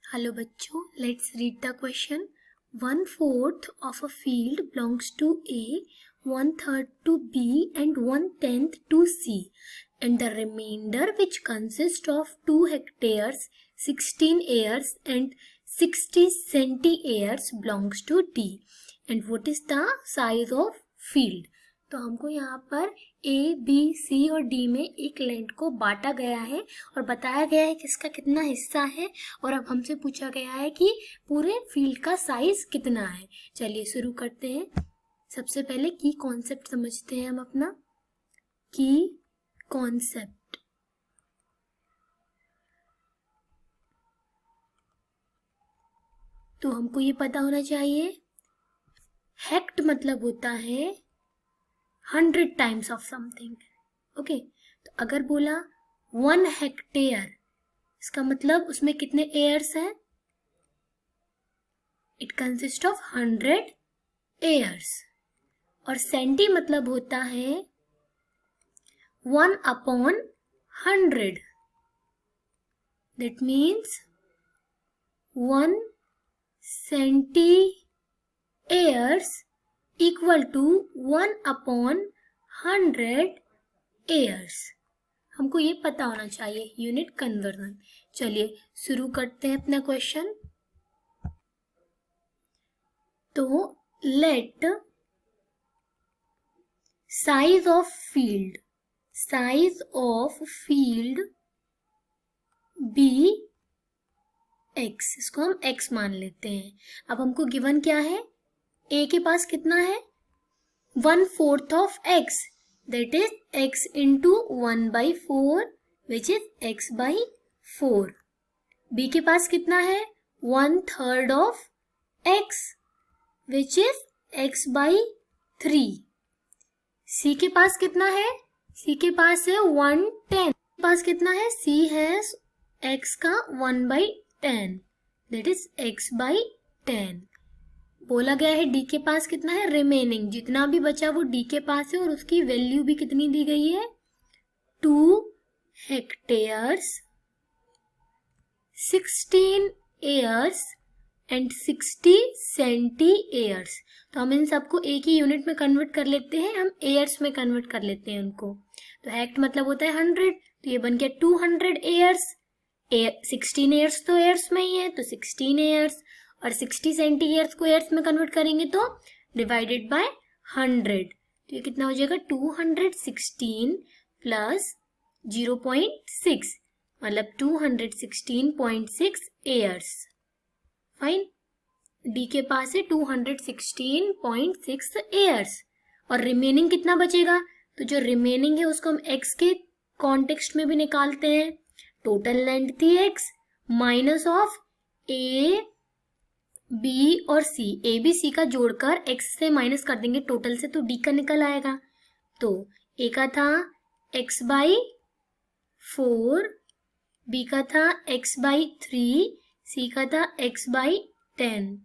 Hello बच्चों, let's read the question. 1/4 of a field belongs to A, 1/3 to B and 1/10 to C, and the remainder, which consists of 2 hectares, 16 acres and 60 centi-acres, belongs to D. And what is the size of field? तो हमको यहाँ पर ए, B, सी और D में एक land को बांटा गया है और बताया गया है कि इसका कितना हिस्सा है, और अब हमसे पूछा गया है कि पूरे फील्ड का साइज कितना है. चलिए शुरू करते हैं. सबसे पहले की कॉन्सेप्ट समझते हैं हम अपना. की कॉन्सेप्ट. तो हमको ये पता होना चाहिए, हेक्ट मतलब होता है 100 टाइम्स ऑफ समथिंग. ओके, तो अगर बोला 1 हेक्टेयर, इसका मतलब उसमें कितने एयर्स हैं? It consist of 100 ares. और सेंटी मतलब होता है 1/100. That means 1 centi ares equal to 1/100 ares. हमको ये पता होना चाहिए यूनिट कन्वर्जन. चलिए शुरू करते हैं अपना क्वेश्चन. तो let size of field be x. इसको हम एक्स मान लेते हैं. अब हमको गिवन क्या है? ए के पास कितना है? 1/4 of x, that is x into 1/4 which is x by 4. B के पास कितना है? 1/3 of x which is x by 3. C के पास कितना है? सी के पास है 1/10. पास कितना है? सी है एक्स का 1/10, दैट इज एक्स बाई 10. बोला गया है डी के पास कितना है? रिमेनिंग, जितना भी बचा वो डी के पास है, और उसकी वैल्यू भी कितनी दी गई है? 2 hectares, 16 ares and 60 centi ares. तो हम इन सबको एक ही यूनिट में कन्वर्ट कर लेते हैं, हम एयर्स में कन्वर्ट कर लेते हैं उनको. तो हेक्ट मतलब होता है 100, तो ये बन गया 200 एयर्स. 16 एयर्स तो एयर्स में ही है, तो 16 एयर्स, और 60 सेंटी ईयर्स को ईयर्स में कन्वर्ट करेंगे तो डिवाइडेड बाय 100. तो ये कितना हो जाएगा? 216 प्लस 0.6, मतलब 216.6 ईयर्स. फाइन. डी के पास है 216.6 ईयर्स, और रिमेनिंग कितना बचेगा? तो जो रिमेनिंग है उसको हम एक्स के कॉन्टेक्स्ट में भी निकालते हैं. टोटल लेंथ थी x minus of A, B और सी. ए बी सी का जोड़कर एक्स से माइनस कर देंगे टोटल से, तो डी का निकल आएगा. तो ए का था एक्स बाई 4, बी का था एक्स बाई 3, सी का था एक्स बाई 10.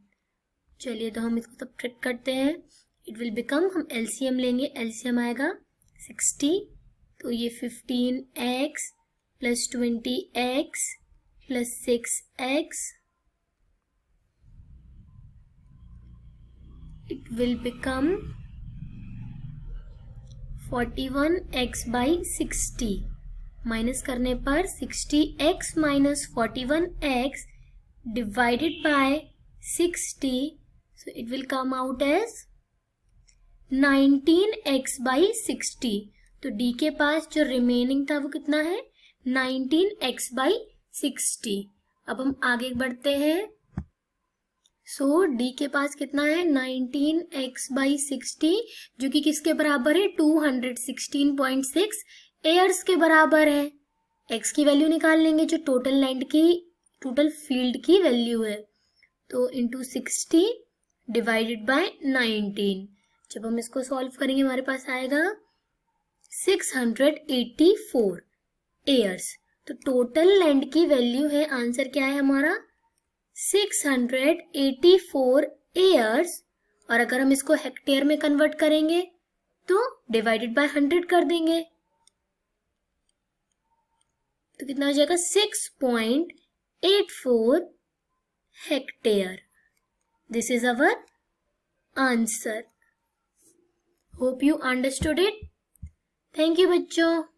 चलिए तो हम इसको सब्ट्रैक्ट करते हैं. इट विल बिकम, हम एलसीएम लेंगे, एलसीएम आएगा 60. तो ये 15x plus 20x plus 6x, it will become 41x by 60. Minus करने पर 60x minus 41x divided by 60, so it will come out as 19x by 60. तो D के पास जो रिमेनिंग था वो कितना है? 19x by 60. अब हम आगे बढ़ते हैं. सो डी के पास कितना है? 19x बाई 60, जो कि किसके बराबर है? 216.6 एयर्स के बराबर है. x की वैल्यू निकाल लेंगे जो टोटल लैंड की, टोटल फील्ड की वैल्यू है. तो इंटू 60 डिवाइडेड बाय 19. जब हम इसको सॉल्व करेंगे हमारे पास आएगा 684 एयर्स. तो टोटल लैंड की वैल्यू है, आंसर क्या है हमारा? 684 एयर्स. और अगर हम इसको हेक्टेयर में कन्वर्ट करेंगे तो डिवाइडेड बाय 100 कर देंगे. तो कितना हो जाएगा 6.84 hectare. This is our answer. Hope you understood it. Thank you बच्चों.